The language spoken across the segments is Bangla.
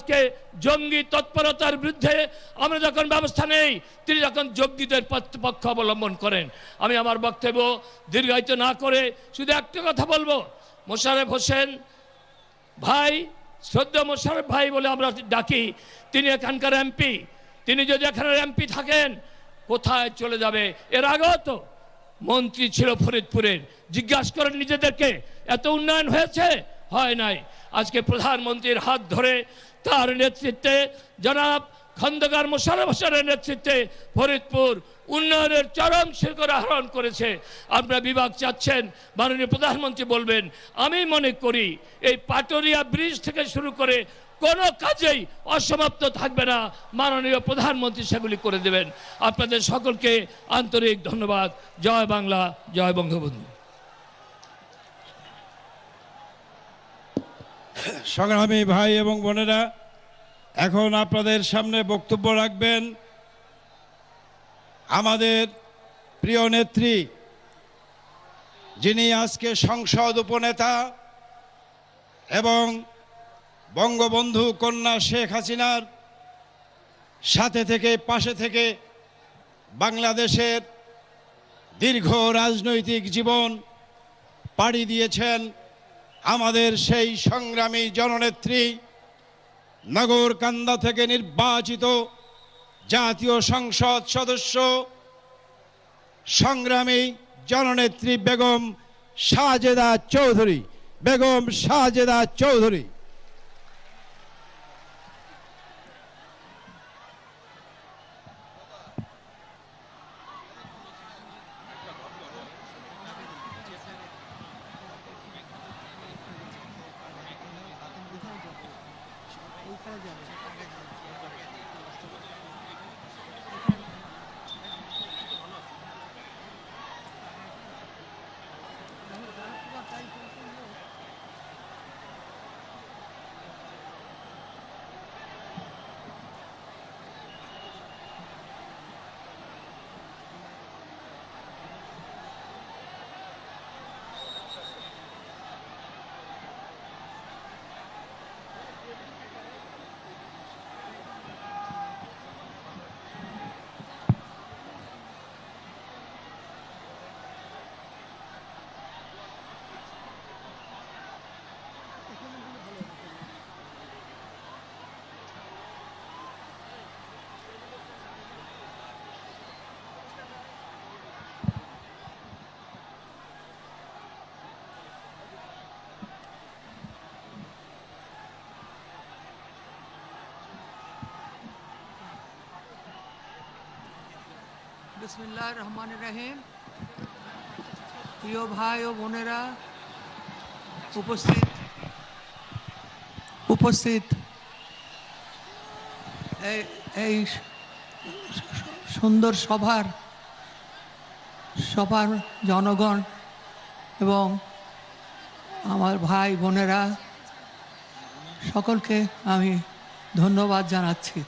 কে জঙ্গি তৎপরতার বিরুদ্ধে আমরা যখন ব্যবস্থা নেই, তিনি যখন জঙ্গিদের পক্ষ অবলম্বন করেন। আমি আমার বক্তব্য দীর্ঘায়িত না করে শুধু একটা কথা বলবো, মোশাররফ হোসেন ভাই, শ্রদ্ধা মোশাররফ ভাই বলে আমরা ডাকি, তিনি এখানকার এমপি। তিনি যদি এখানে এমপি থাকেন কোথায় চলে যাবে? এর আগেও তো মন্ত্রী ছিল ফরিদপুরের, জিজ্ঞাসা করেন নিজেদেরকে, এত উন্নয়ন হয়েছে? হয় নাই। আজকে প্রধানমন্ত্রীর হাত ধরে তার নেতৃত্বে জনাব খন্দকার মোশাররফ হোসেনের নেতৃত্বে ফরিদপুর উন্নয়নের চরম শিখর আরোহণ করেছে। আপনারা বিভাগ চাচ্ছেন, মাননীয় প্রধানমন্ত্রী বলবেন। আমি মনে করি এই পাটুরিয়া ব্রিজ থেকে শুরু করে কোনো কাজেই অসমাপ্ত থাকবে না, মাননীয় প্রধানমন্ত্রী সেগুলি করে দেবেন। আপনাদের সকলকে আন্তরিক ধন্যবাদ। জয় বাংলা, জয় বঙ্গবন্ধু। সংগ্রামী ভাই এবং বোনেরা, এখন আপনাদের সামনে বক্তব্য রাখবেন আমাদের প্রিয় নেত্রী, যিনি আজকে সংসদ উপনেতা এবং বঙ্গবন্ধু কন্যা শেখ হাসিনার সাথে থেকে পাশে থেকে বাংলাদেশের দীর্ঘ রাজনৈতিক জীবন পাড়ি দিয়েছেন। আমাদের সেই সংগ্রামী জননেত্রী, নগরকান্দা থেকে নির্বাচিত জাতীয় সংসদ সদস্য, সংগ্রামী জননেত্রী বেগম শাহজেদা চৌধুরী। বেগম শাহজেদা চৌধুরী। बिस्मिल्लाहिर रहमानिर रहीम। প্রিয় ভাই ও বোনেরা, উপস্থিত এই সুন্দর সভার জনগণ এবং আমার ভাই বোনেরা সকলকে আমি ধন্যবাদ জানাচ্ছি।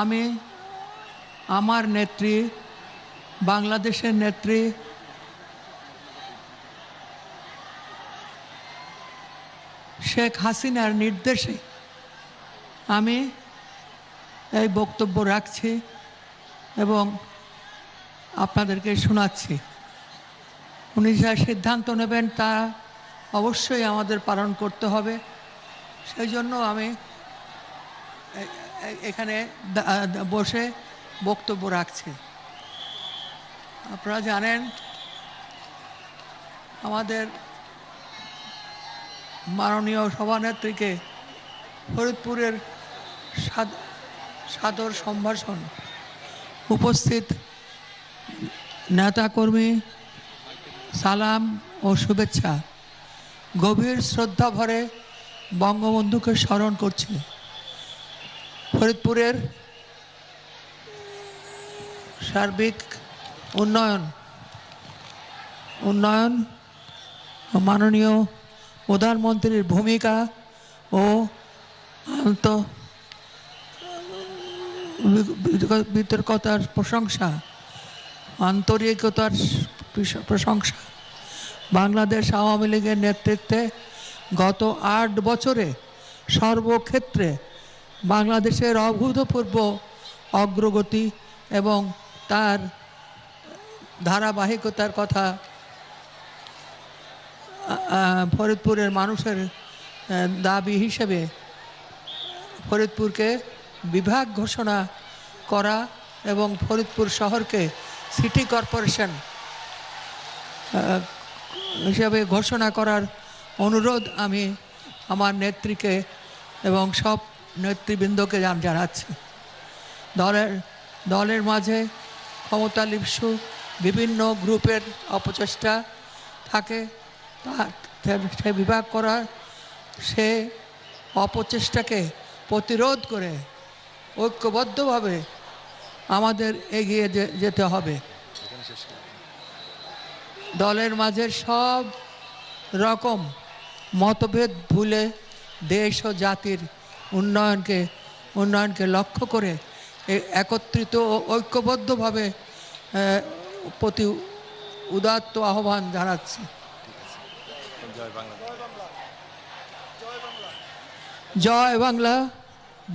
আমি আমার নেত্রী, বাংলাদেশের নেত্রী শেখ হাসিনার নির্দেশে আমি এই বক্তব্য রাখছি এবং আপনাদেরকে শোনাচ্ছি। উনি যা সিদ্ধান্ত নেবেন তা অবশ্যই আমাদের পালন করতে হবে। সেই জন্য আমি এখানে বসে বক্তব্য রাখছি। আপনারা জানেন আমাদের মাননীয় সভানেত্রীকে ফরিদপুরের সাদর সম্ভাষণ, উপস্থিত নেতাকর্মী সালাম ও শুভেচ্ছা, গভীর শ্রদ্ধা ভরে বঙ্গবন্ধুকে স্মরণ করছি। ফরিদপুরের সার্বিক উন্নয়ন মাননীয় প্রধানমন্ত্রীর ভূমিকা ও বিতর্কতার প্রশংসা, আন্তরিকতার প্রশংসা। বাংলাদেশ আওয়ামী লীগের নেতৃত্বে গত 8 বছরে সর্বক্ষেত্রে বাংলাদেশের অভূতপূর্ব অগ্রগতি এবং তার ধারাবাহিকতার কথা ফরিদপুরের মানুষের দাবি হিসেবে ফরিদপুরকে বিভাগ ঘোষণা করা এবং ফরিদপুর শহরকে সিটি কর্পোরেশন হিসাবে ঘোষণা করার অনুরোধ আমি আমার নেত্রীকে এবং সব নেতৃবৃন্দকে জানাচ্ছি। দলের মাঝে ক্ষমতালিপ্সু বিভিন্ন গ্রুপের অপচেষ্টা থাকে, সে বিভাগ করার সে অপচেষ্টাকে প্রতিরোধ করে ঐক্যবদ্ধভাবে আমাদের এগিয়ে যেতে হবে। দলের মাঝে সব রকম মতভেদ ভুলে দেশ ও জাতির উন্নয়নকে লক্ষ্য করে একত্রিত ও ঐক্যবদ্ধভাবে প্রতি উদাত্ত আহ্বান জানাচ্ছি। জয় বাংলা,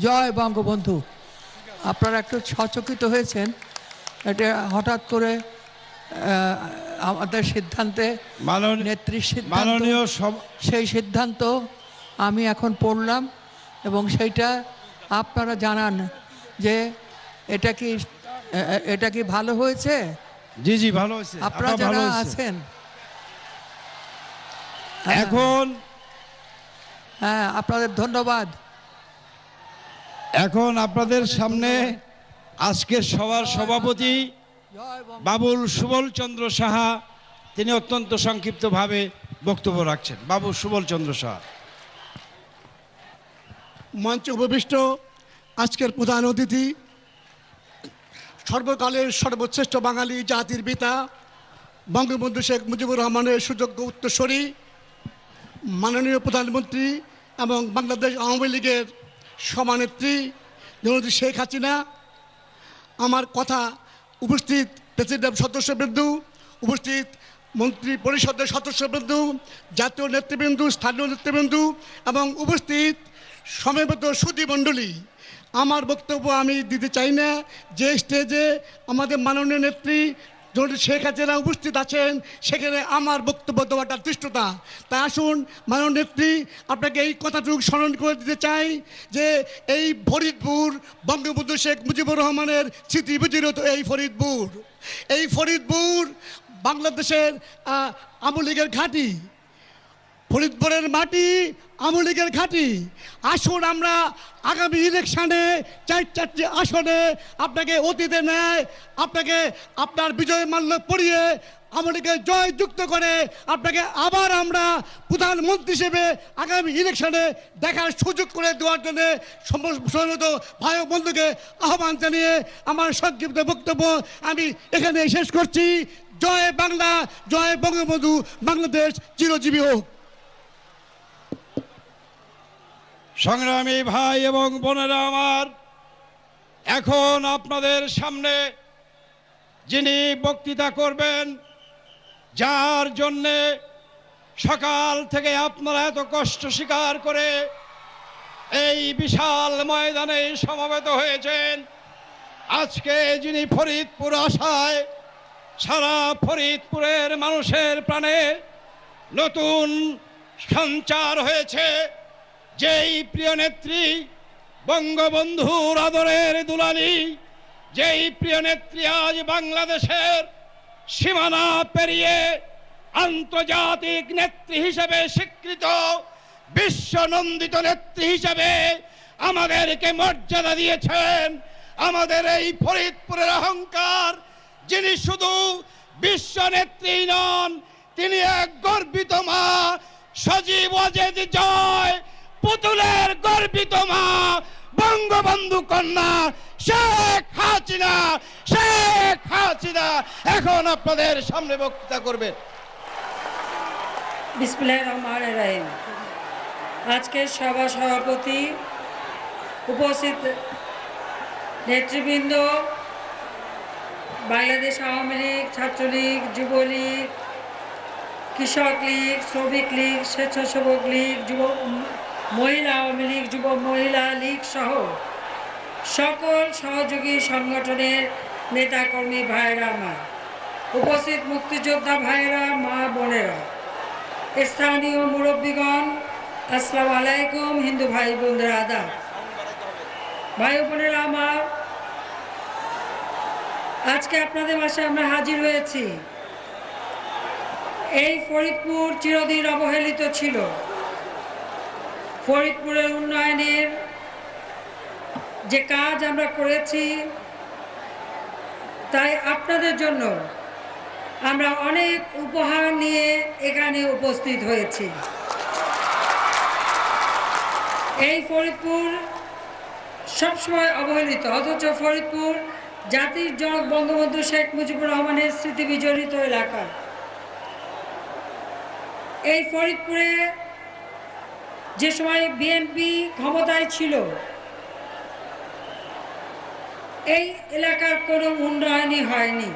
জয় বঙ্গবন্ধু। আপনারা একটু সচকিত হয়েছেন, এটা হঠাৎ করে আমাদের সিদ্ধান্তে নেত্রীর সিদ্ধান্ত, সেই সিদ্ধান্ত আমি এখন পড়লাম এবং সেইটা আপনারা জানান যে এটা কি ভালো হয়েছে? জি জি, ভালো হয়েছে। আপনারা যারা আছেন এখন, হ্যাঁ, আপনাদের ধন্যবাদ। এখন আপনাদের সামনে আজকের সভার সভাপতি বাবুল সুবল চন্দ্র সাহা, তিনি অত্যন্ত সংক্ষিপ্তভাবে বক্তব্য রাখছেন। বাবু সুবল চন্দ্র সাহা। মঞ্চে উপবিষ্ট আজকের প্রধান অতিথি, সর্বকালের সর্বশ্রেষ্ঠ বাঙালি জাতির পিতা বঙ্গবন্ধু শেখ মুজিবুর রহমানের সুযোগ্য উত্তরসূরি, মাননীয় প্রধানমন্ত্রী এবং বাংলাদেশ আওয়ামী লীগের সভানেত্রী জননেত্রী শেখ হাসিনা, আমার কথা উপস্থিত প্রেসিডেন্ট সদস্যবৃন্দ, উপস্থিত মন্ত্রী পরিষদের সদস্যবৃন্দ, জাতীয় নেতৃবৃন্দ, স্থানীয় নেতৃবৃন্দ এবং উপস্থিত সমবেত সুধীমণ্ডলী, আমার বক্তব্য আমি দিতে চাই না। যে স্টেজে আমাদের মাননীয় নেত্রী জননেত্রী শেখ হাসিনা উপস্থিত আছেন, সেখানে আমার বক্তব্য দেওয়াটা ধৃষ্টতা। তাই আসুন মাননীয় নেত্রী, আপনাকে এই কথাটুকু স্মরণ করে দিতে চাই যে এই ফরিদপুর বঙ্গবন্ধু শেখ মুজিবুর রহমানের স্মৃতি বিজড়িত এই ফরিদপুর বাংলাদেশের আওয়ামী লীগের ঘাঁটি, ফরিদপুরের মাটি আওয়ামী লীগের ঘাঁটি। আসুন আমরা আগামী ইলেকশনে 4টি আসনে আপনাকে অতীতে নেয়, আপনাকে আপনার বিজয় মাল্য পরিয়ে আওয়ামী লীগের জয় যুক্ত করে আপনাকে আবার আমরা প্রধানমন্ত্রী হিসেবে আগামী ইলেকশনে দেখার সুযোগ করে দেওয়ার জন্য সমস্ত ভাই বন্ধুকে আহ্বান জানিয়ে আমার সংক্ষিপ্ত বক্তব্য আমি এখানে শেষ করছি। জয় বাংলা, জয় বঙ্গবন্ধু, বাংলাদেশ চিরজীবী হোক। সংগ্রামী ভাই এবং বোনেরা আমার, এখন আপনাদের সামনে যিনি বক্তৃতা করবেন, যার জন্যে সকাল থেকে আপনারা এত কষ্ট স্বীকার করে এই বিশাল ময়দানে সমবেত হয়েছেন, আজকে যিনি ফরিদপুর আসায় সারা ফরিদপুরের মানুষের প্রাণে নতুন সঞ্চার হয়েছে, যেই প্রিয় নেত্রী বঙ্গবন্ধুর আদরের দুলালী, যেই প্রিয় নেত্রী আজ বাংলাদেশের সীমানা পেরিয়ে আন্তর্জাতিক নেত্রী হিসেবে স্বীকৃত, বিশ্বনন্দিত নেত্রী হিসেবে আমাদেরকে মর্যাদা দিয়েছেন, আমাদের এই ফরিদপুরের অহংকার, যিনি শুধু বিশ্ব নেত্রী নন, তিনি এক গর্বিত মা, সজীব অজেদ জয় পুতুলের গর্বিত মা, বঙ্গবন্ধু কন্যা শেখ হাসিনা। এখন আপনাদের সামনে বক্তৃতা করবেন। বিসমিল্লাহির রহমানির রহিম। আজকের সভা সভাপতি, উপস্থিত নেতৃবৃন্দ, বাংলাদেশ আওয়ামী লীগ, ছাত্রলীগ, যুবলীগ, কৃষক লীগ, শ্রমিক লীগ, স্বেচ্ছাসেবক লীগ, যুব মহিলা আওয়ামী লীগ, যুব মহিলা লীগ সহ সকল সহযোগী সংগঠনের নেতাকর্মী ভাইয়েরা আমার, উপস্থিত মুক্তিযোদ্ধা ভাইয়েরা, মা বোনেরা, স্থানীয় মুরব্বীগণ, আসসালামু আলাইকুম। হিন্দু ভাই বোনদের আদাব। ভাই বোনেরা আমার, আজকে আপনাদের মাঝে আমরা হাজির হয়েছি। এই ফরিদপুর চিরদিন অবহেলিত ছিল। ফরিদপুরের উন্নয়নের যে কাজ আমরা করেছি, তাই আপনাদের জন্য আমরা অনেক উপহার নিয়ে এখানে উপস্থিত হয়েছি। এই ফরিদপুর সবসময় অবহেলিত, অথচ ফরিদপুর জাতির জনক বঙ্গবন্ধু শেখ মুজিবুর রহমানের স্মৃতি বিজড়িত এলাকা। এই ফরিদপুরে যে সময় বিএনপি ক্ষমতায় ছিল, এই এলাকার কোনো উন্নয়নই হয়নি,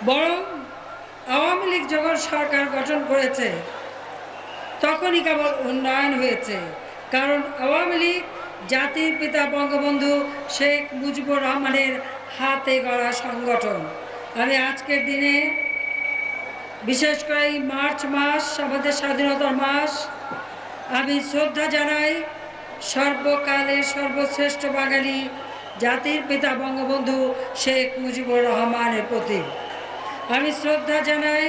বরং আওয়ামী লীগ যখন সরকার গঠন করেছে তখনই কেবল উন্নয়ন হয়েছে। কারণ আওয়ামী লীগ জাতির পিতা বঙ্গবন্ধু শেখ মুজিবুর রহমানের হাতে গড়া সংগঠন। আমি আজকের দিনে বিশেষ করে এই মার্চ মাস, আমাদের স্বাধীনতার মাস, আমি শ্রদ্ধা জানাই সর্বকালের সর্বশ্রেষ্ঠ বাঙালি জাতির পিতা বঙ্গবন্ধু শেখ মুজিবুর রহমানের প্রতি। আমি শ্রদ্ধা জানাই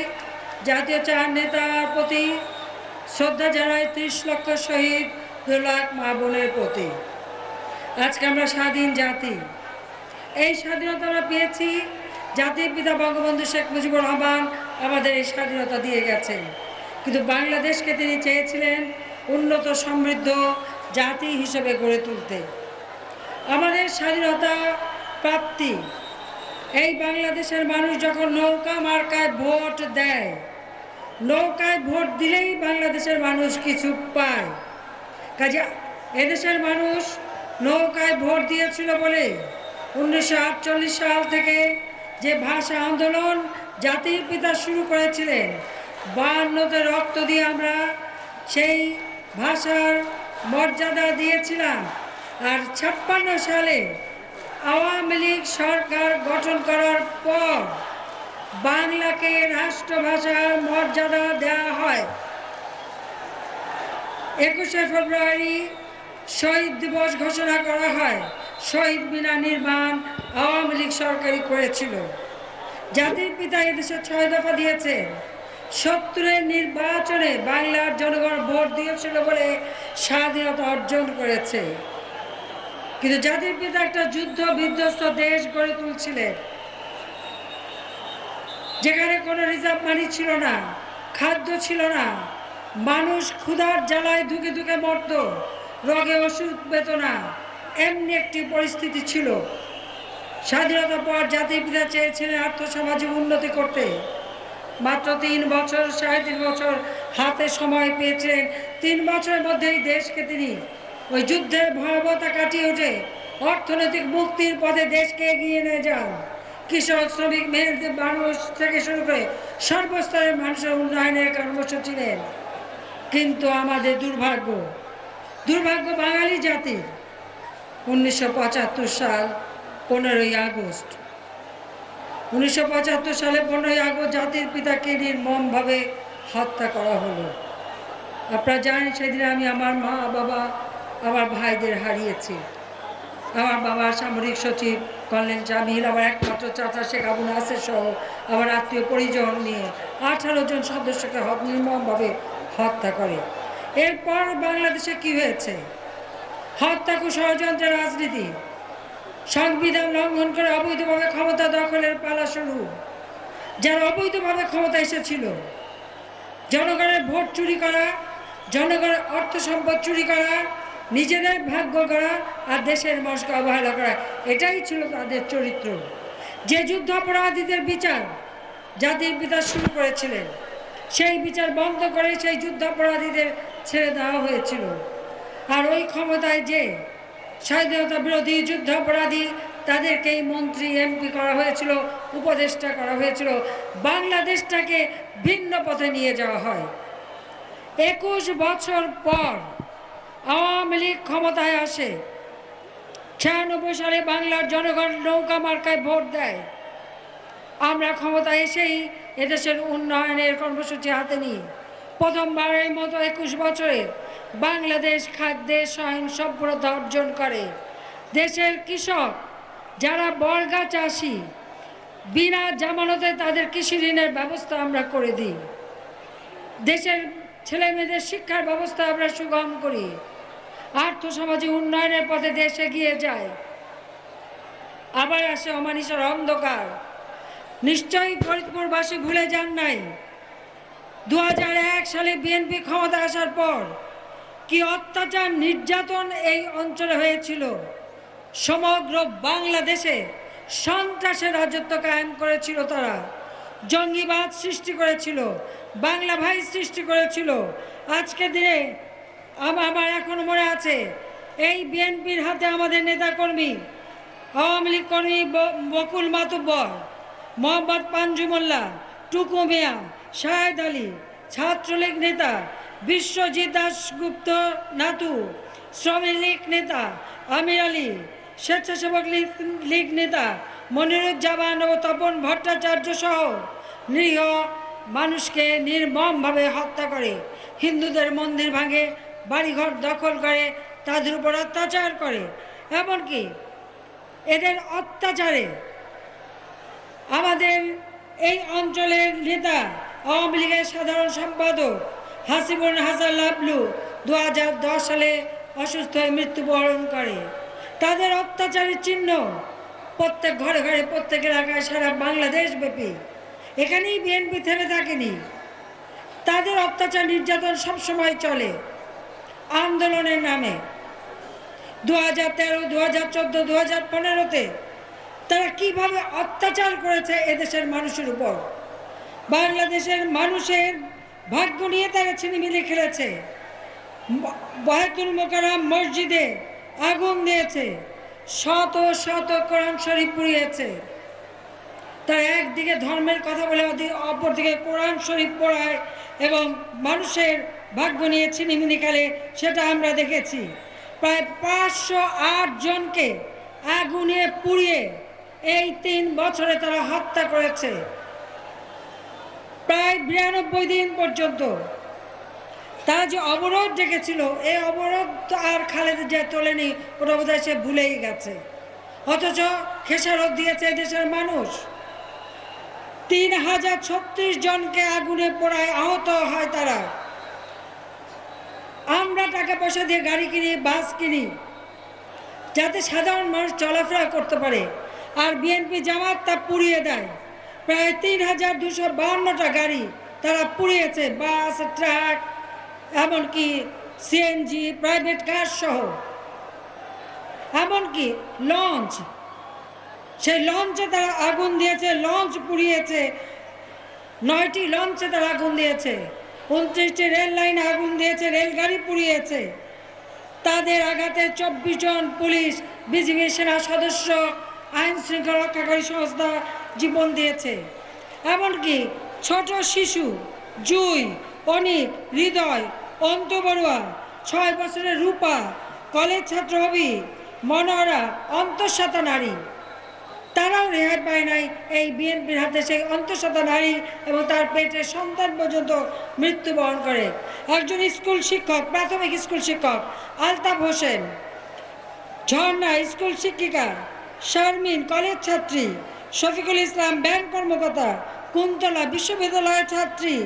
জাতীয় চার নেতার প্রতি, শ্রদ্ধা জানাই 30 লক্ষ শহীদ, 2 লাখ মা বোনের প্রতি। আজকে আমরা স্বাধীন জাতি। এই স্বাধীনতা আমরা পেয়েছি, জাতির পিতা বঙ্গবন্ধু শেখ মুজিবুর রহমান আমাদের এই স্বাধীনতা দিয়ে গেছেন। কিন্তু বাংলাদেশকে তিনি চেয়েছিলেন উন্নত সমৃদ্ধ জাতি হিসেবে গড়ে তুলতে। আমাদের স্বাধীনতা প্রাপ্তি, এই বাংলাদেশের মানুষ যখন নৌকা মার্কায় ভোট দেয়, নৌকায় ভোট দিলেই বাংলাদেশের মানুষ কিছু পায়। কাজে এদেশের মানুষ নৌকায় ভোট দিয়েছিল বলে 1948 সাল থেকে যে ভাষা আন্দোলন জাতির পিতা শুরু করেছিলেন, 52তে রক্ত দিয়ে আমরা সেই ভাষার মর্যাদা দিয়েছিলাম। আর 56 সালে আওয়ামী লীগ সরকার গঠন করার পর বাংলাকে রাষ্ট্রভাষার মর্যাদা দেওয়া হয়। 21শে ফেব্রুয়ারি শহীদ দিবস ঘোষণা করা হয়। শহীদ মিনার নির্মাণ আওয়ামী লীগ সরকারই করেছিল। জাতির পিতা এদেশে 6 দফা দিয়েছে। 70-এর নির্বাচনে বাংলার জনগণ ভোট দিয়েছিল বলে স্বাধীনতা অর্জন করেছে। কিন্তু জাতির পিতা একটা যুদ্ধ বিধ্বস্ত দেশ গড়ে তুলছিলেন, যেখানে কোনো রিজার্ভ মানি ছিল না, খাদ্য ছিল না, মানুষ ক্ষুধার জ্বালায় ধুকে ধুকে মরত, রোগে ওষুধ পেত না, এমনি একটি পরিস্থিতি ছিল। স্বাধীনতার পর জাতির পিতা চেয়েছিলেন আর্থসামাজিক উন্নতি করতে। মাত্র 3 বছর, 3.5 বছর হাতে সময় পেয়েছিলেন। 3 বছরের মধ্যেই দেশকে তিনি ওই যুদ্ধের ভয়াবহতা কাটিয়ে উঠে অর্থনৈতিক মুক্তির পথে দেশকে এগিয়ে নিয়ে যান। কৃষক, শ্রমিক, মেহনতি মানুষ থেকে শুরু করে সর্বস্তরের মানুষের উন্নয়নের কর্মসূচি ছিলেন। কিন্তু আমাদের দুর্ভাগ্য বাঙালি জাতির 1975 সাল 15ই আগস্ট 1975 সালে 15ই আগস্ট জাতির পিতাকে নির্মমভাবে হত্যা করা হলো। আপনারা জানেন সেদিন আমি আমার মা, বাবা, আমার ভাইদের হারিয়েছি। আমার বাবা সামরিক সচিব কর্নেল জামিল, আমার একমাত্র চাচা শেখ আবু নাসের সহ আমার আত্মীয় পরিজন নিয়ে 18 জন সদস্যকে নির্মমভাবে হত্যা করে। এরপর বাংলাদেশে কি হয়েছে? হত্যা, ষড়যন্ত্রের রাজনীতি, সংবিধান লঙ্ঘন করে অবৈধভাবে ক্ষমতা দখলের পালা শুরু। যারা অবৈধভাবে ক্ষমতা এসেছিল, জনগণের ভোট চুরি করা, জনগণের অর্থ সম্পদ চুরি করা, নিজেদের ভাগ্য করা আর দেশের মানুষকে অবহেলা করা, এটাই ছিল তাদের চরিত্র। যে যুদ্ধাপরাধীদের বিচার জাতির পিতা শুরু করেছিলেন, সেই বিচার বন্ধ করে সেই যুদ্ধাপরাধীদের ছেড়ে দেওয়া হয়েছিল। আর ওই ক্ষমতায় যে স্বাধীনতা বিরোধী যুদ্ধাপরাধী, তাদেরকেই মন্ত্রী, এমপি করা হয়েছিল, উপদেষ্টা করা হয়েছিল। বাংলাদেশটাকে ভিন্ন পথে নিয়ে যাওয়া হয়। 21 বছর পর আওয়ামী লীগ ক্ষমতায় আসে। 96 সালে বাংলার জনগণ নৌকা মার্কায় ভোট দেয়। আমরা ক্ষমতায় এসেই এদেশের উন্নয়নের কর্মসূচি হাতে নিই। প্রথমবারের মতো 21 বছরে বাংলাদেশ খাদ্যে স্বয়ংসম্পূর্ণতা অর্জন করে। দেশের কৃষক যারা বর্গা চাষি, বিনা জামানতে তাদের কৃষি ঋণের ব্যবস্থা আমরা করে দিই। দেশের ছেলে মেয়েদের শিক্ষার ব্যবস্থা আমরা সুগম করি। আর্থসামাজিক উন্নয়নের পথে দেশ এগিয়ে যায়। আবার আসে অমানিসার অন্ধকার। নিশ্চয়ই ফরিদপুরবাসী ভুলে যান নাই 2001 সালে বিএনপি ক্ষমতা আসার পর কি অত্যাচার নির্যাতন এই অঞ্চলে হয়েছিল। সমগ্র বাংলাদেশে সন্ত্রাসের রাজত্ব কায়েম করেছিল তারা। জঙ্গিবাদ সৃষ্টি করেছিল, বাংলা ভাই সৃষ্টি করেছিল। আজকের দিনে আমার এখনো মনে আছে, এই বিএনপির হাতে আমাদের নেতাকর্মী, আওয়ামী লীগ কর্মী বকুল মাতুব্বর, মোহাম্মদ পাঞ্জু মোল্লা, টুকু মিয়া, শাহেদ আলী, ছাত্রলীগ নেতা বিশ্বজিৎ দাশগুপ্ত নাতু, শ্রমিক লীগ নেতা আমির আলী, স্বেচ্ছাসেবক লীগ নেতা মনিরুজ্জামান ও তপন ভট্টাচার্য সহ নিরীহ মানুষকে নির্মমভাবে হত্যা করে, হিন্দুদের মন্দির ভাঙে, বাড়িঘর দখল করে, তাদের উপর অত্যাচার করে। এমনকি এদের অত্যাচারে আমাদের এই অঞ্চলের নেতা আওয়ামী লীগের সাধারণ সম্পাদক হাসিবুল হাসান লাবলু 2010 সালে অসুস্থ হয়ে মৃত্যুবরণ করে। তাদের অত্যাচারের চিহ্ন প্রত্যেক ঘরে ঘরে, প্রত্যেক এলাকায়, সারা বাংলাদেশ ব্যাপী। এখানেই বিএনপি থেমে থাকেনি। তাদের অত্যাচার নির্যাতন সবসময় চলে আন্দোলনের নামে। 2013, 2014, 2015-তে তারা কিভাবে অত্যাচার করেছে এদেশের মানুষের উপর। বাংলাদেশের মানুষের ভাগ্য নিয়ে তারা ছিনিমিনি খেলেছে। বায়তুল মোকাররম মসজিদে আগুন দিয়েছে, শত শত কোরআন শরীফ পুড়িয়েছে। তারা একদিকে ধর্মের কথা বলে অপরদিকে কোরআন শরীফ পড়ায় এবং মানুষের ভাগ্য নিয়ে ছিনিমিনি খেলে, সেটা আমরা দেখেছি। প্রায় 508 জনকে আগুনে পুড়িয়ে এই 3 বছরে তারা হত্যা করেছে। প্রায় 92 দিন পর্যন্ত তারা যে অবরোধ ডেকেছিল, এই অবরোধ আর খালেদা জিয়া তোলেনি, ওটা বোধহয় সে ভুলেই গেছে। অথচ খেসারত দিয়েছে দেশের মানুষ। 3036 জনকে আগুনে পোড়ায় আহত হয় তারা। আমরা টাকা পয়সা দিয়ে গাড়ি কিনি, বাস কিনি, যাতে সাধারণ মানুষ চলাফেরা করতে পারে, আর বিএনপি জামাত তা পুড়িয়ে দেয়। প্রায় 3252টা গাড়ি তারা পুড়িয়েছে, বাস, ট্রাক, এমনকি সিএনজি, প্রাইভেট কার সহ। এমনকি লঞ্চ, সেই লঞ্চে তারা আগুন দিয়েছে, লঞ্চ পুড়িয়েছে। 9টি লঞ্চে তারা আগুন দিয়েছে। 29টি রেল লাইনে আগুন দিয়েছে, রেলগাড়ি পুড়িয়েছে। তাদের আঘাতে 24 জন পুলিশ, বিজিবি, সেনা সদস্য, আইন শৃঙ্খলা রক্ষাকারী সংস্থা জীবন দিয়েছে। এমনকি ছোট শিশু জুই, অনিক, হৃদয়, অন্ত বড়ুয়া, 6 বছরের রূপা, কলেজ ছাত্র হবি, মনোহরা, অন্তঃসত্ত্বা নারী, তারাও রেহাই পায় নাই এই বিএনপির হাতে। সেই অন্তঃসত্ত্বা নারী এবং তার পেটের সন্তান পর্যন্ত মৃত্যুবরণ করে। একজন স্কুল শিক্ষক, প্রাথমিক স্কুল শিক্ষক আলতাফ হোসেন, ঝর্ণা স্কুল শিক্ষিকা, শারমিন কলেজ ছাত্রী, শফিকুল ইসলাম ব্যাংক কর্মকর্তা, কুন্তলা বিশ্ববিদ্যালয়ের ছাত্রী,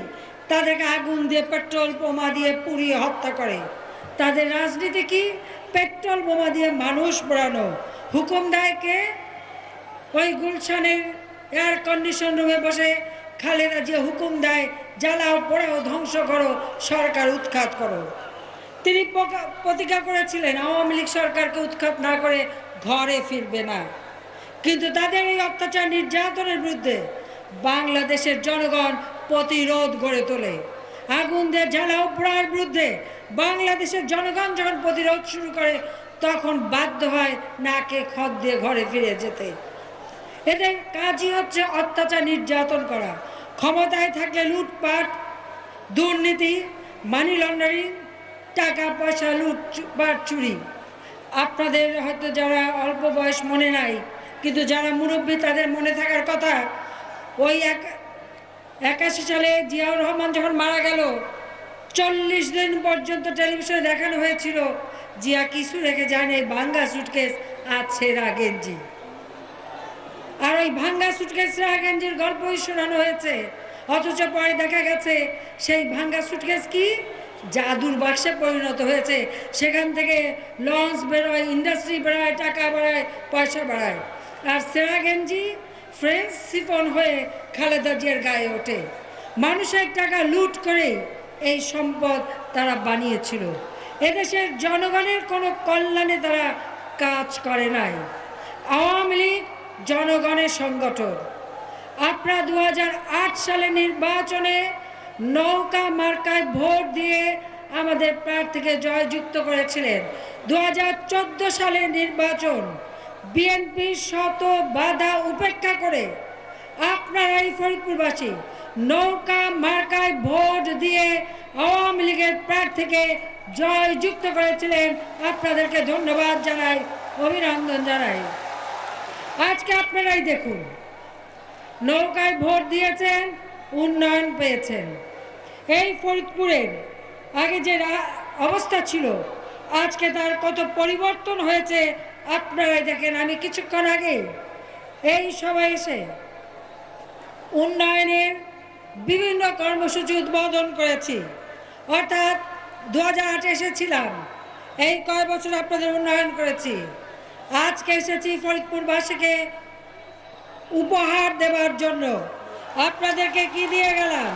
তাদেরকে আগুন দিয়ে, পেট্রোল বোমা দিয়ে পুড়িয়ে হত্যা করে। তাদের রাজনীতি কি? পেট্রোল বোমা দিয়ে মানুষ পোড়ানো। হুকুম দেয় কে? ওই গুলশানের এয়ার কন্ডিশন রুমে বসে খালেদা জিয়া হুকুম দেয়, জ্বালাও, পোড়াও, ধ্বংস করো, সরকার উৎখাত করো। তিনি প্রতিজ্ঞা করেছিলেন আওয়ামী লীগ সরকারকে উৎখাত না করে ঘরে ফিরবে না। কিন্তু তাদের এই অত্যাচার নির্যাতনের বিরুদ্ধে বাংলাদেশের জনগণ প্রতিরোধ গড়ে তোলে। আগুন দিয়ে জ্বালাও পোড়ার বিরুদ্ধে বাংলাদেশের জনগণ যখন প্রতিরোধ শুরু করে, তখন বাধ্য হয় নাকে খত দিয়ে ঘরে ফিরে যেতে। এদের কাজই হচ্ছে অত্যাচার নির্যাতন করা। ক্ষমতায় থাকলে লুটপাট, দুর্নীতি, মানি লন্ডারিং, টাকা পয়সা লুটপাট চুরি। আপনাদের হয়তো যারা অল্প বয়স মনে নাই, কিন্তু যারা মুরব্বী তাদের মনে থাকার কথা। ওই 81 সালে জিয়াউর রহমান যখন মারা গেল, 40 দিন পর্যন্ত টেলিভিশনে দেখানো হয়েছিল জিয়া কিছু রেখে যায়নি, ভাঙ্গা সুটকেস আর ছেঁড়া গেঞ্জি। আর ওই ভাঙ্গা সুটকেস ছেঁড়া গেঞ্জির গল্পই শোনানো হয়েছে, অথচ পরে দেখা গেছে সেই ভাঙ্গা সুটকেস কি জাদুর বাক্সে পরিণত হয়েছে। সেখান থেকে লঞ্চ বেরোয়, ইন্ডাস্ট্রি বেরোয়, টাকা বাড়ায়, পয়সা বাড়ায়। আর ছেঁড়া গেঞ্জি ফ্রেঞ্চ সিফন হয়ে খালেদা জিয়ার গায়ে ওঠে। মানুষের টাকা লুট করে এই সম্পদ তারা বানিয়েছিল। এদেশের জনগণের কোনো কল্যাণে তারা কাজ করে নাই। আওয়ামী লীগ জনগণের সংগঠন। আপনারা 2008 সালে নির্বাচনে নৌকা মার্কায় ভোট দিয়ে আমাদের প্রার্থীকে জয়যুক্ত করেছিলেন। 2014 সালের নির্বাচন বিএনপি শত বাধা উপেক্ষা করে আপনারা এই ফরিদপুরবাসী নৌকা মার্কায় ভোট দিয়ে আওয়ামী লীগের প্রার্থীকে জয়যুক্ত করেছিলেন। আপনাদেরকে ধন্যবাদ জানাই, অভিনন্দন জানাই। আজকে আপনারাই দেখুন, নৌকায় ভোট দিয়েছেন, উন্নয়ন পেয়েছেন। এই ফরিদপুরের আগে যে অবস্থা ছিল, আজকে তার কত পরিবর্তন হয়েছে আপনারাই দেখেন। আমি কিছুক্ষণ আগে এই সভায় এসে উন্নয়নের বিভিন্ন কর্মসূচি উদ্বোধন করেছি। অর্থাৎ 2008 এসেছিলাম, এই কয় বছর আপনাদের উন্নয়ন করেছি। আজকে এসেছি ফরিদপুরবাসীকে উপহার দেওয়ার জন্য। আপনাদেরকে কি দিয়ে গেলাম?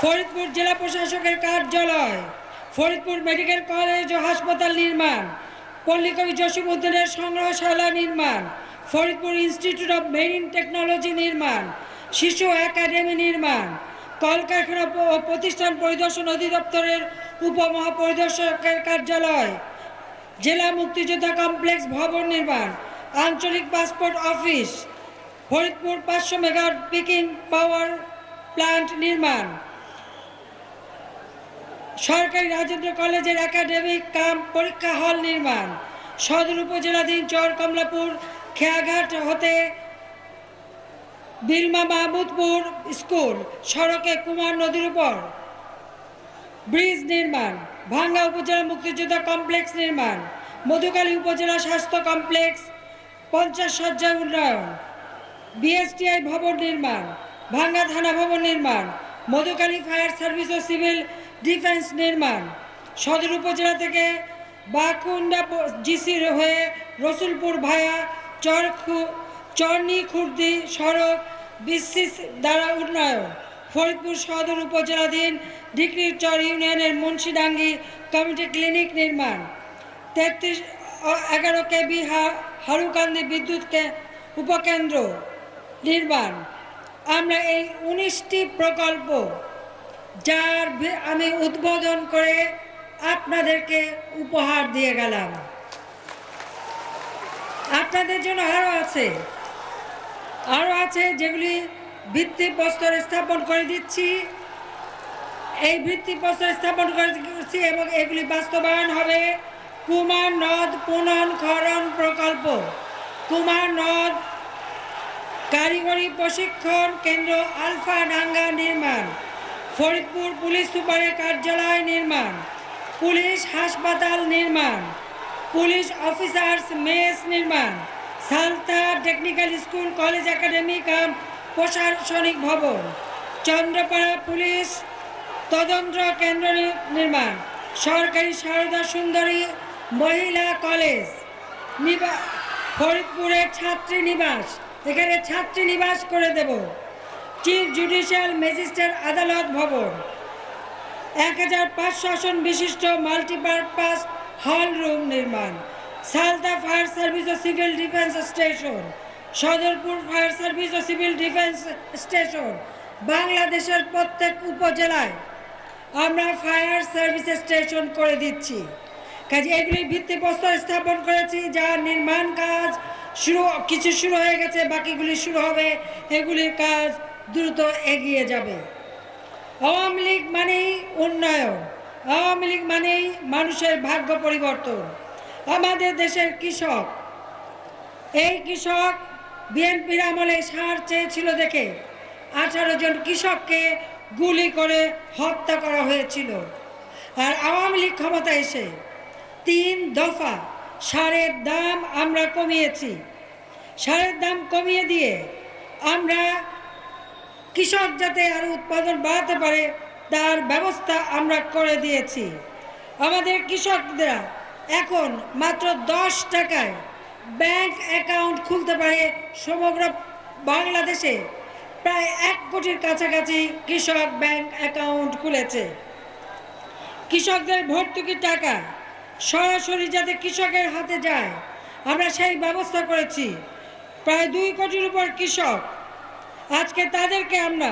ফরিদপুর জেলা প্রশাসকের কার্যালয়, ফরিদপুর মেডিকেল কলেজ ও হাসপাতাল নির্মাণ, পল্লীকবি জসিমউদ্দিনের সংগ্রহশালা নির্মাণ, Faridpur institute of marine technology নির্মাণ, শিশু একাডেমি নির্মাণ, কলকারখানা ও প্রতিষ্ঠান পরিদর্শন অধিদপ্তরের উপমহাপরিদর্শকের কার্যালয়, জেলা মুক্তিযোদ্ধা কমপ্লেক্স ভবন নির্মাণ, আঞ্চলিক passport office, Faridpur 500 megawatt peaking power plant নির্মাণ, সরকারি রাজেন্দ্র কলেজের একাডেমিক কাম পরীক্ষা হল নির্মাণ, সদর উপজেলাধীন চর কমলাপুর খেয়াঘাট হতে বিলমা মাহমুদপুর স্কুল সড়কে কুমার নদীর উপর ব্রিজ নির্মাণ, ভাঙ্গা উপজেলা মুক্তিযোদ্ধা কমপ্লেক্স নির্মাণ, মধুখালী উপজেলা স্বাস্থ্য কমপ্লেক্স 50 শয্যা উন্নয়ন, বিএসটিআই ভবন নির্মাণ, ভাঙ্গা থানা ভবন নির্মাণ, মধুখালী ফায়ার সার্ভিস ও সিভিল ডিফেন্স নির্মাণ, সদর উপজেলা থেকে বাকুন্ডা জিসির হয়ে রসুলপুর ভায়া চরনি খুর্দি সড়ক বিসিস দ্বারা উন্নয়ন, ফরিদপুর সদর উপজেলাধীন ডিক্রির চর ইউনিয়নের মুন্সিডাঙ্গি কমিউনিটি ক্লিনিক নির্মাণ, 11 কেবি হারুকান্দি বিদ্যুৎ উপকেন্দ্র নির্মাণ। আমরা এই 19টি প্রকল্প যার আমি উদ্বোধন করে আপনাদেরকে উপহার দিয়ে গেলাম। আপনাদের জন্য আরও আছে যেগুলি ভিত্তিপ্রস্তর স্থাপন করে দিচ্ছি। এই ভিত্তিপ্রস্তর স্থাপন করে দিচ্ছি এবং এগুলি বাস্তবায়ন হবে। কুমার নদ পুনঃখনন প্রকল্প, কুমার নদ কারিগরি প্রশিক্ষণ কেন্দ্র আলফা ডাঙ্গা নির্মাণ, ফরিদপুর পুলিশ সুপারের কার্যালয় নির্মাণ, পুলিশ হাসপাতাল নির্মাণ, পুলিশ অফিসার্স মেস নির্মাণ, Salta technical school college academy কাম প্রশাসনিক ভবন, চন্দ্রপাড়া পুলিশ তদন্ত কেন্দ্র নির্মাণ, সরকারি সারদা সুন্দরী মহিলা কলেজ, ফরিদপুরের ছাত্রী নিবাস, এখানে ছাত্রী নিবাস করে দেব, চিফ জুডিশিয়াল ম্যাজিস্ট্রেট আদালত ভবন, 1005 আসন বিশিষ্ট মাল্টিপারপাস হল রুম নির্মাণ, সালদা ফায়ার সার্ভিস ও civil defence station, Sadarpur fire service ও সিভিল ডিফেন্স স্টেশন। বাংলাদেশের প্রত্যেক উপজেলায় আমরা ফায়ার সার্ভিস স্টেশন করে দিচ্ছি। কাজে এগুলির ভিত্তিপ্রস্তর স্থাপন করেছি, যার নির্মাণ কাজ কিছু শুরু হয়ে গেছে, বাকিগুলি শুরু হবে। এগুলির কাজ দ্রুত এগিয়ে যাবে। আওয়ামী লীগ মানেই উন্নয়ন, আওয়ামী লীগ মানেই মানুষের ভাগ্য পরিবর্তন। আমাদের দেশের কৃষক, এই কৃষক বিএনপির আমলে সার চেয়েছিল দেখে 18 জন কৃষককে গুলি করে হত্যা করা হয়েছিল। আর আওয়ামী লীগ ক্ষমতা এসে 3 দফা সারের দাম আমরা কমিয়েছি। সারের দাম কমিয়ে দিয়ে আমরা কৃষক যাতে আরো উৎপাদন বাড়াতে পারে তার ব্যবস্থা আমরা করে দিয়েছি। আমাদের কৃষকরা এখন মাত্র 10 টাকায় ব্যাংক অ্যাকাউন্ট খুলতে পারে। সমগ্র বাংলাদেশে প্রায় 1 কোটির কাছাকাছি কৃষক ব্যাংক অ্যাকাউন্ট খুলেছে। কৃষকদের ভর্তুকির টাকা সরাসরি যাতে কৃষকের হাতে যায় আমরা সেই ব্যবস্থা করেছি। প্রায় 2 কোটির উপর কৃষক, আজকে তাদেরকে আমরা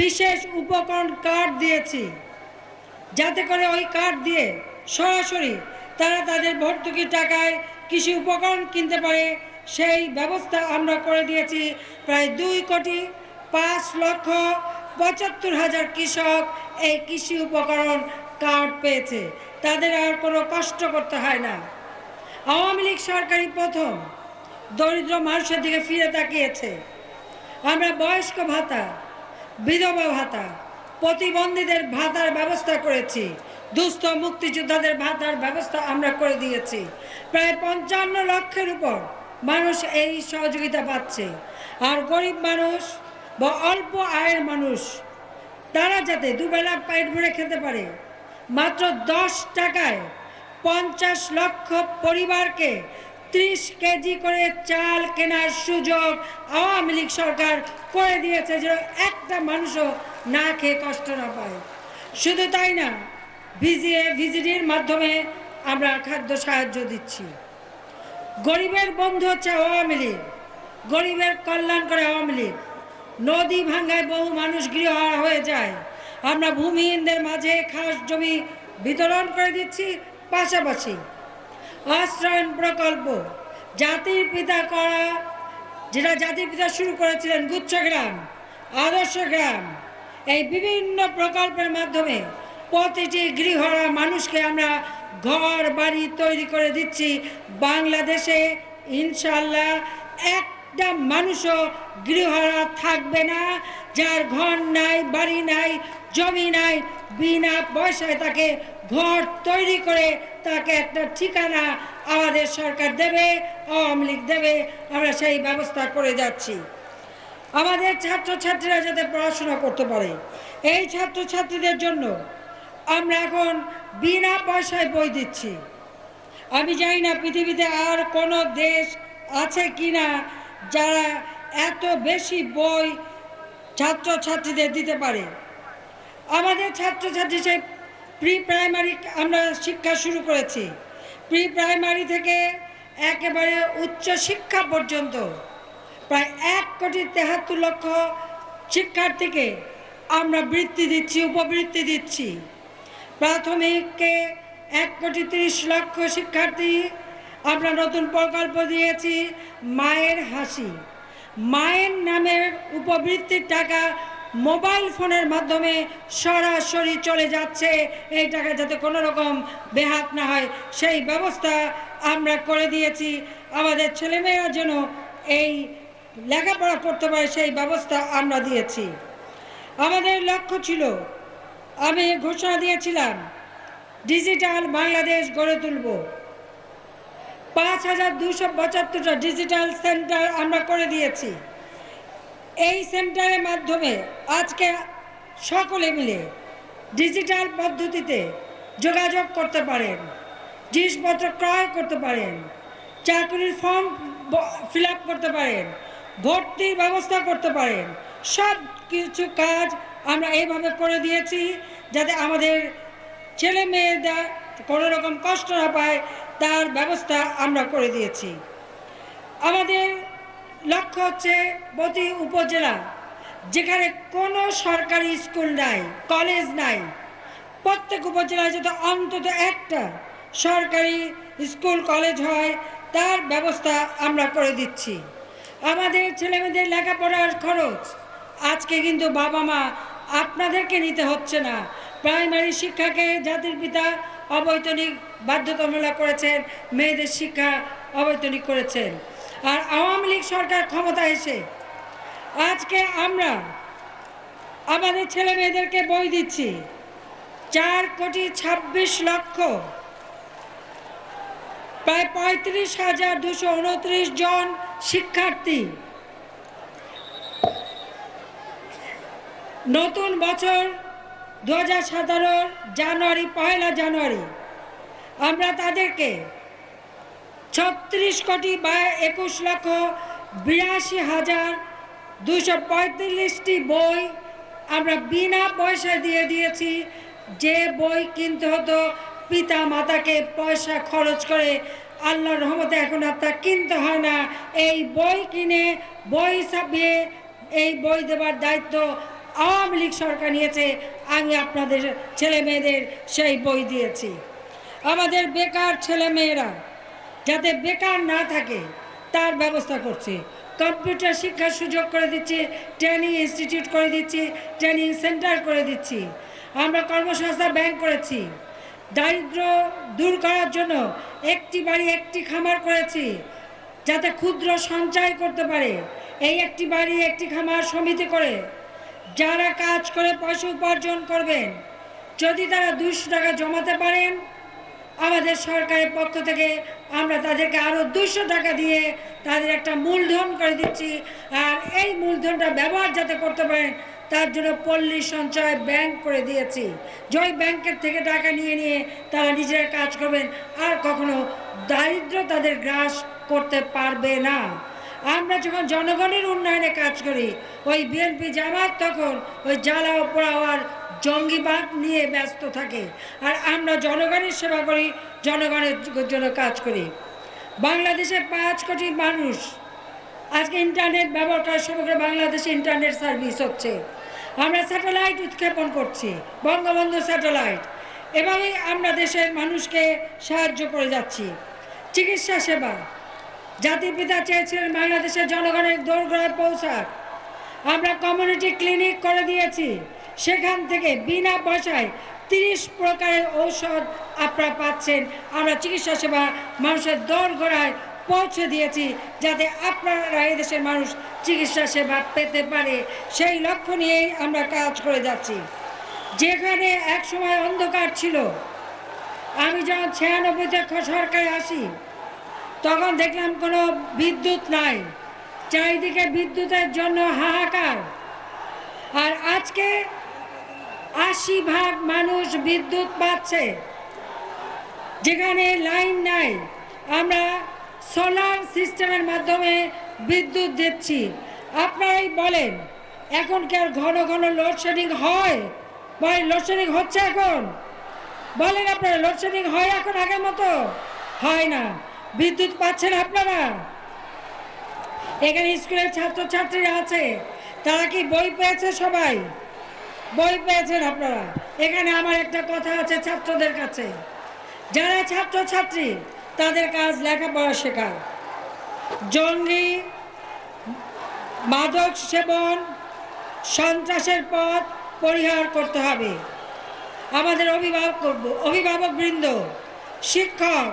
বিশেষ উপকরণ কার্ড দিয়েছি, যাতে করে ওই কার্ড দিয়ে সরাসরি তারা তাদের ভর্তুকির টাকায় কৃষি উপকরণ কিনতে পারে। সেই ব্যবস্থা আমরা করে দিয়েছি। প্রায় 2,05,75,000 কৃষক এই কৃষি উপকরণ কার্ড পেয়েছে, তাদের আর কোনো কষ্ট করতে হয় না। আওয়ামী লীগ সরকারই প্রথম দরিদ্র মানুষের দিকে ফিরে তাকিয়েছে। আমরা বয়স্ক ভাতা, বিধবা ভাতা, প্রতিবন্ধীদের ভাতার ব্যবস্থা করেছি, দুস্থ মুক্তিযোদ্ধাদের ভাতার ব্যবস্থা আমরা করে দিয়েছি। প্রায় 55 লক্ষের উপর মানুষ এই সহযোগিতা পাচ্ছে। আর গরিব মানুষ বা অল্প আয়ের মানুষ তারা যাতে দুবেলা পেট ভরে খেতে পারে, মাত্র 10 টাকায় 50 লক্ষ পরিবারকে 30 কেজি করে চাল কেনার সুযোগ আওয়ামী লীগ সরকার করে দিয়েছে, যেন একটা মানুষও না খেয়ে কষ্ট না পায়। শুধু তাই না, ভিজিডির মাধ্যমে আমরা খাদ্য সাহায্য দিচ্ছি। গরিবের বন্ধু হচ্ছে আওয়ামী লীগ, গরিবের কল্যাণ করে আওয়ামী লীগ। নদী ভাঙ্গায় বহু মানুষ গৃহহারা হয়ে যায়, আমরা ভূমিহীনদের মাঝে খাস জমি বিতরণ করে দিচ্ছি। পাশাপাশি আশ্রয়ণ প্রকল্প, জাতির পিতা করা, যেটা জাতির পিতা শুরু করেছিলেন, গুচ্ছগ্রাম, আদর্শ গ্রাম, এই বিভিন্ন প্রকল্পের মাধ্যমে প্রতিটি গৃহহারা মানুষকে আমরা ঘর বাড়ি তৈরি করে দিচ্ছি। বাংলাদেশে ইনশাআল্লাহ একটা মানুষও গৃহহারা থাকবে না, যার ঘর নাই, বাড়ি নাই, জমি নাই, বিনা পয়সায় তাকে ঘর তৈরি করে তাকে একটা ঠিকানা আমাদের সরকার দেবে, আওয়ামী লীগ দেবে। আমরা সেই ব্যবস্থা করে যাচ্ছি। আমাদের ছাত্রছাত্রীরা যাতে পড়াশোনা করতে পারে, এই ছাত্রছাত্রীদের জন্য আমরা এখন বিনা পয়সায় বই দিচ্ছি। আমি জানি না পৃথিবীতে আর কোনো দেশ আছে কিনা যারা এত বেশি বই ছাত্রছাত্রীদের দিতে পারে। আমাদের ছাত্রছাত্রী সেই প্রি প্রাইমারি আমরা শিক্ষা শুরু করেছি। প্রি প্রাইমারি থেকে একেবারে উচ্চ শিক্ষা পর্যন্ত প্রায় 1,73,00,000 শিক্ষার্থীকে আমরা বৃত্তি দিচ্ছি, উপবৃত্তি দিচ্ছি। প্রাথমিককে 1,30,00,000 শিক্ষার্থী আমরা নতুন প্রকল্প দিয়েছি মায়ের হাসি। মায়ের নামের উপবৃত্তির টাকা মোবাইল ফোনের মাধ্যমে সরাসরি চলে যাচ্ছে। এই টাকা যাতে কোনো রকম বেহাত না হয় সেই ব্যবস্থা আমরা করে দিয়েছি। আমাদের ছেলেমেয়েরা যেন এই লেখাপড়া করতে পারে সেই ব্যবস্থা আমরা দিয়েছি। আমাদের লক্ষ্য ছিল, আমি ঘোষণা দিয়েছিলাম, ডিজিটাল বাংলাদেশ গড়ে তুলব। 5,275টা ডিজিটাল সেন্টার আমরা করে দিয়েছি। এই সেন্টারের মাধ্যমে আজকে সকলে মিলে ডিজিটাল পদ্ধতিতে যোগাযোগ করতে পারেন, জিনিসপত্র ক্রয় করতে পারেন, চাকরির ফর্ম ফিল আপ করতে পারেন, ভর্তির ব্যবস্থা করতে পারেন। সব কিছু কাজ আমরা এইভাবে করে দিয়েছি যাতে আমাদের ছেলে মেয়েরা কোনো রকম কষ্ট না পায়, তার ব্যবস্থা আমরা করে দিয়েছি। আমাদের লক্ষ্য হচ্ছে প্রতি উপজেলা যেখানে কোনো সরকারি স্কুল নাই, কলেজ নাই, প্রত্যেক উপজেলায় যাতে অন্তত একটা সরকারি স্কুল কলেজ হয় তার ব্যবস্থা আমরা করে দিচ্ছি। আমাদের ছেলেমেয়েদের লেখাপড়ার খরচ আজকে কিন্তু বাবা মা আপনাদেরকে নিতে হচ্ছে না। প্রাইমারি শিক্ষাকে জাতির পিতা অবৈতনিক বাধ্যতামূলক করেছেন, মেয়েদের শিক্ষা অবৈতনিক করেছেন। আর আওয়ামী লীগ সরকার ক্ষমতা এসে আজকে আমরা আমাদের ছেলে মেয়েদেরকে বই দিচ্ছি 4,26,00,000, প্রায় 35,229 জন শিক্ষার্থী। নতুন বছর 2017 জানুয়ারি, 1 জানুয়ারি আমরা তাদেরকে 36,82,82,245টি বই আমরা বিনা পয়সায় দিয়ে দিয়েছি। যে বই কিনতে হতো পিতা মাতাকে পয়সা খরচ করে, আল্লাহর রহমতে এখন আর তা কিনতে হয় না। এই বই কিনে বই ছাপিয়ে এই বই দেবার দায়িত্ব আওয়ামী লীগ সরকার নিয়েছে। আমি আপনাদের ছেলে মেয়েদের সেই বই দিয়েছি। আমাদের বেকার ছেলে মেয়েরা যাতে বেকার না থাকে তার ব্যবস্থা করছি। কম্পিউটার শিক্ষার সুযোগ করে দিচ্ছি, ট্রেনিং ইনস্টিটিউট করে দিচ্ছি, ট্রেনিং সেন্টার করে দিচ্ছি। আমরা কর্মসংস্থান ব্যাংক করেছি। দারিদ্র্য দূর করার জন্য একটি বাড়ি একটি খামার করেছি, যাতে ক্ষুদ্র সঞ্চয় করতে পারে। এই একটি বাড়ি একটি খামার সমিতি করে যারা কাজ করে পয়সা উপার্জন করবেন, যদি তারা 200 টাকা জমাতে পারেন, আমাদের সরকারের পক্ষ থেকে আমরা তাদেরকে আরও 200 টাকা দিয়ে তাদের একটা মূলধন করে দিচ্ছি। আর এই মূলধনটা ব্যবহার যাতে করতে পারেন তার জন্য পল্লী সঞ্চয় ব্যাংক করে দিয়েছি। জয় ব্যাংকের থেকে টাকা নিয়ে নিয়ে তারা নিজেরা কাজ করবেন, আর কখনো দারিদ্র তাদের গ্রাস করতে পারবে না। আমরা যখন জনগণের উন্নয়নে কাজ করি, ওই বিএনপি জামাত তখন ওই জ্বালাও পোড়াওয়ার জঙ্গিবাদ নিয়ে ব্যস্ত থাকে। আর আমরা জনগণের সেবা করি, জনগণের জন্য কাজ করি। বাংলাদেশে 5 কোটি মানুষ আজকে ইন্টারনেট ব্যবহার করে। সমগ্র বাংলাদেশে ইন্টারনেট সার্ভিস হচ্ছে। আমরা স্যাটেলাইট উৎক্ষেপণ করছি, বঙ্গবন্ধু স্যাটেলাইট। এভাবেই আমরা দেশের মানুষকে সাহায্য করে যাচ্ছি। চিকিৎসা সেবা, জাতির পিতা চেয়েছিলেন বাংলাদেশের জনগণের দোরগোড়ায় পৌঁছাক। আমরা কমিউনিটি ক্লিনিক করে দিয়েছি। সেখান থেকে বিনা পয়সায় 30 প্রকারের ঔষধ আপনারা পাচ্ছেন। আমরা চিকিৎসা সেবা মানুষের দোরগোড়ায় পৌঁছে দিয়েছি, যাতে আপনারা এই দেশের মানুষ চিকিৎসা সেবা পেতে পারে। সেই লক্ষ্য নিয়েই আমরা কাজ করে যাচ্ছি। যেখানে এক সময় অন্ধকার ছিল, আমি যখন 96-তে সরকারে আসি তখন দেখলাম কোনো বিদ্যুৎ নাই, চারিদিকে বিদ্যুতের জন্য হাহাকার। আর আজকে 80% মানুষ বিদ্যুৎ পাচ্ছে। যেখানে লাইন নাই, আমরা সোলার সিস্টেমের মাধ্যমে বিদ্যুৎ দিচ্ছি। আপনারাই বলেন, এখন কি আর ঘন ঘন লোডশেডিং হয়? বলেন, লোডশেডিং হচ্ছে এখন? বলেন আপনারা, লোডশেডিং হয় এখন আগের মতো? হয় না। বিদ্যুৎ পাচ্ছেন আপনারা? এখানে স্কুলের ছাত্রছাত্রীরা আছে, তারা কি বই পেয়েছে? সবাই বই পেয়েছেন আপনারা? এখানে আমার একটা কথা আছে ছাত্রদের কাছে, যারা ছাত্রছাত্রী তাদের কাজ লেখাপড়া শেখা। জঙ্গি, মাদক সেবন, সন্ত্রাসের পথ পরিহার করতে হবে। আমাদের অভিভাবকবৃন্দ, শিক্ষক,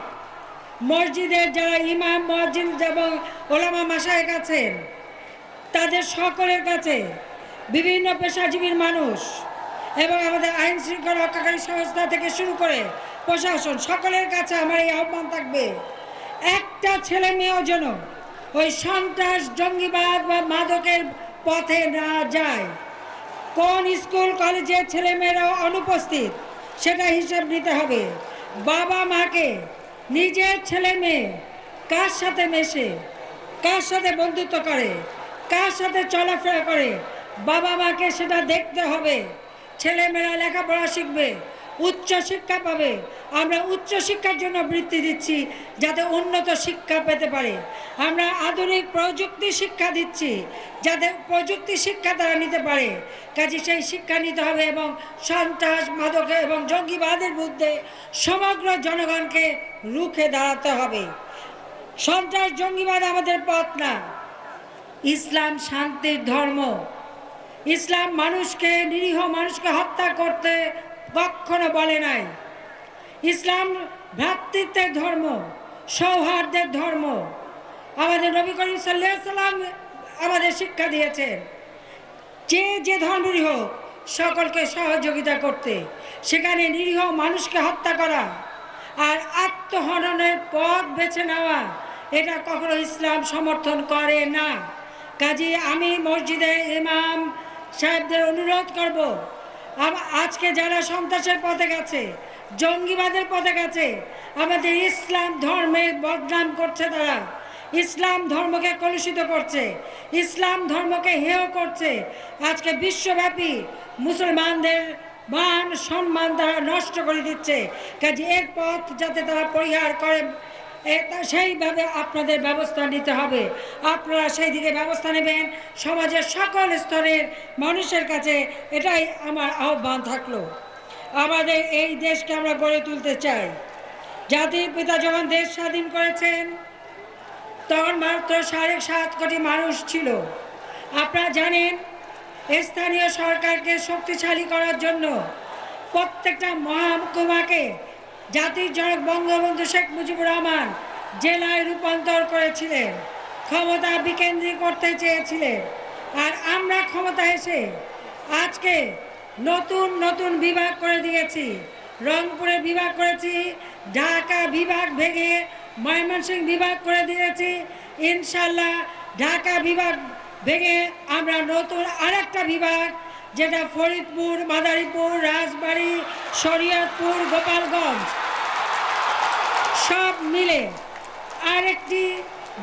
মসজিদের যারা ইমাম, মুয়াজ্জিন এবং ওলামা মাশায়েখ আছেন, তাদের সকলের কাছে, বিভিন্ন পেশাজীবীর মানুষ এবং আমাদের আইন শৃঙ্খলা রক্ষাকারী সংস্থা থেকে শুরু করে প্রশাসন, সকলের কাছে আমার এই আহ্বান থাকবে, একটা ছেলে মেয়েও যেন ওই সন্ত্রাস, জঙ্গিবাদ বা মাদকের পথে না যায়। কোন স্কুল কলেজের ছেলেমেয়েরা অনুপস্থিত সেটা হিসাব নিতে হবে। বাবা মাকে নিজের ছেলে মেয়ে কার সাথে মেশে, কার সাথে বন্ধুত্ব করে, কার সাথে চলাফেরা করে, বাবা মাকে সেটা দেখতে হবে। ছেলেমেয়েরা লেখাপড়া শিখবে, উচ্চ শিক্ষা পাবে। আমরা উচ্চ শিক্ষার জন্য বৃত্তি দিচ্ছি, যাতে উন্নত শিক্ষা পেতে পারে। আমরা আধুনিক প্রযুক্তি শিক্ষা দিচ্ছি, যাতে প্রযুক্তি শিক্ষা তারা নিতে পারে। কাজে সেই শিক্ষা নিতে হবে এবং সন্ত্রাস, মাদক এবং জঙ্গিবাদের বিরুদ্ধে সমগ্র জনগণকে রুখে দাঁড়াতে হবে। সন্ত্রাস, জঙ্গিবাদ আমাদের পথ না। ইসলাম শান্তির ধর্ম। ইসলাম মানুষকে, নিরীহ মানুষকে হত্যা করতে কখনো বলে নাই। ইসলাম ভ্রাতৃত্বের ধর্ম, সৌহার্দ্যের ধর্ম। আমাদের নবী করিম সাল্লাল্লাহু আলাইহি সাল্লাম আমাদের শিক্ষা দিয়েছেন যে ধর্মেরই হোক সকলকে সহযোগিতা করতে। সেখানে নিরীহ মানুষকে হত্যা করা আর আত্মহননের পথ বেছে নেওয়া, এটা কখনো ইসলাম সমর্থন করে না। কাজে আমি মসজিদে ইমাম সাহেবদের অনুরোধ করব, আজকে যারা সন্ত্রাসের পথে গেছে, জঙ্গিবাদের পথে গেছে, আমাদের ইসলাম ধর্মের বদনাম করছে, তারা ইসলাম ধর্মকে কলুষিত করছে, ইসলাম ধর্মকে হেয় করছে। আজকে বিশ্বব্যাপী মুসলমানদের মান সম্মান তারা নষ্ট করে দিচ্ছে। কাজে এর পথ যাতে তারা পরিহার করে, সেইভাবে আপনাদের ব্যবস্থা নিতে হবে। আপনারা সেই দিকে ব্যবস্থা নেবেন। সমাজের সকল স্তরের মানুষের কাছে এটাই আমার আহ্বান থাকলো। আমাদের এই দেশকে আমরা গড়ে তুলতে চাই। জাতির পিতা যখন দেশ স্বাধীন করেছেন তখন মাত্র 7.5 কোটি মানুষ ছিল। আপনারা জানেন, স্থানীয় সরকারকে শক্তিশালী করার জন্য প্রত্যেকটা মহকুমাকে জাতির জনক বঙ্গবন্ধু শেখ মুজিবুর রহমান জেলায় রূপান্তর করেছিলেন, ক্ষমতা বিকেন্দ্রীকরণ করতে চেয়েছিলেন। আর আমরা ক্ষমতা এসে আজকে নতুন নতুন বিভাগ করে দিয়েছি। রংপুরে বিভাগ করেছি, ঢাকা বিভাগ ভেঙে ময়মনসিংহ বিভাগ করে দিয়েছি। ইনশাল্লাহ ঢাকা বিভাগ ভেঙে আমরা নতুন আরেকটা বিভাগ, যেটা ফরিদপুর, মাদারীপুর, রাজবাড়ী, শরীয়তপুর, গোপালগঞ্জ সব মিলে আরেকটি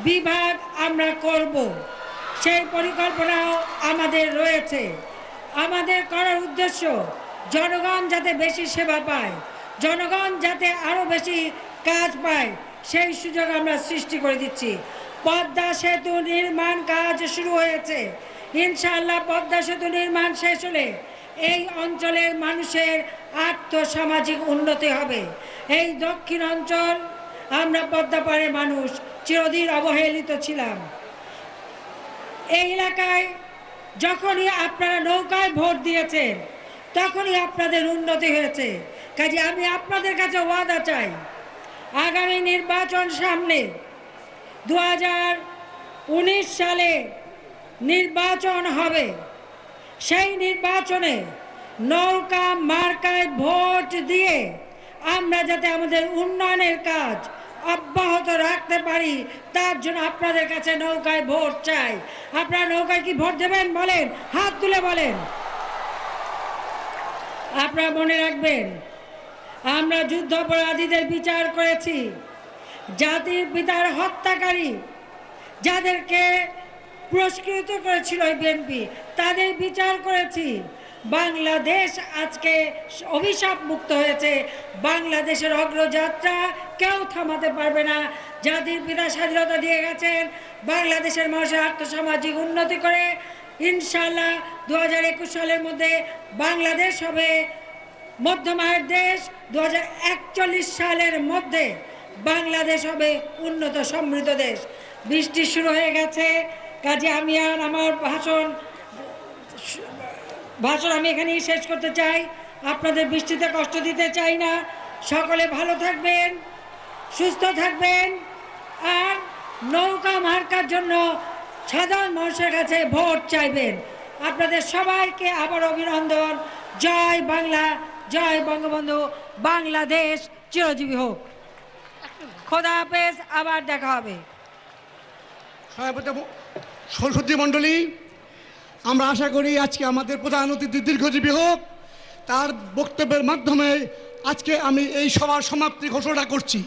বিভাগ আমরা করব। সেই পরিকল্পনাও আমাদের রয়েছে। আমাদের করার উদ্দেশ্য জনগণ যাতে বেশি সেবা পায়, জনগণ যাতে আরও বেশি কাজ পায়, সেই সুযোগ আমরা সৃষ্টি করে দিচ্ছি। পদ্মা সেতু নির্মাণ কাজ শুরু হয়েছে। ইনশাআল্লাহ পদ্মা সেতু নির্মাণ শেষ হলে এই অঞ্চলের মানুষের আর্থসামাজিক উন্নতি হবে। এই দক্ষিণ অঞ্চল, আমরা পদ্মা পাড়ের মানুষ চিরদিন অবহেলিত ছিলাম। এই এলাকায় যখনই আপনারা নৌকায় ভোট দিয়েছেন তখনই আপনাদের উন্নতি হয়েছে। কাজে আমি আপনাদের কাছে ওয়াদা চাই, আগামী নির্বাচন সামনে, 2019 সালে নির্বাচন হবে। সেই নির্বাচনে নৌকা মার্কায় ভোট দিয়ে আমরা যাতে আমাদের উন্নয়নের কাজ অব্যাহত রাখতে পারি, তার জন্য আপনাদের কাছে নৌকায় ভোট চাই। আপনারা নৌকায় কি ভোট দেবেন? বলেন, হাত তুলে বলেন। আপনারা মনে রাখবেন, আমরা যুদ্ধাপরাধীদের বিচার করেছি। জাতির পিতার হত্যাকারী যাদেরকে পুরস্কৃত করেছিল বিএনপি, তাদের বিচার করেছি। বাংলাদেশ আজকে অভিশাপ মুক্ত হয়েছে। বাংলাদেশের অগ্রযাত্রা কেউ থামাতে পারবে না। জাতির পিতা স্বাধীনতা দিয়ে গেছেন, বাংলাদেশের মানুষের আর্থসামাজিক উন্নতি করে ইনশাআল্লাহ 2021 সালের মধ্যে বাংলাদেশ হবে মধ্যম আয়ের দেশ। 2041 সালের মধ্যে বাংলাদেশ হবে উন্নত সমৃদ্ধ দেশ। বৃষ্টি শুরু হয়ে গেছে, কাজে আমি আর আমার ভাষণ আমি এখানেই শেষ করতে চাই। আপনাদের বৃষ্টিতে কষ্ট দিতে চাই না। সকলে ভালো থাকবেন, সুস্থ থাকবেন, আর নৌকা মার্কার জন্য সাধারণ মানুষের কাছে ভোট চাইবেন। আপনাদের সবাইকে আবার অভিনন্দন। জয় বাংলা, জয় বঙ্গবন্ধু, বাংলাদেশ চিরজীবী হোক। খোদা হাফেজ, আবার দেখা হবে। সরস্বতী মণ্ডলী, আমরা আশা করি আজকে আমাদের প্রধান অতিথি দীর্ঘজীবী হোক। তার বক্তব্যের মাধ্যমে আজকে আমি এই সভার সমাপ্তি ঘোষণা করছি।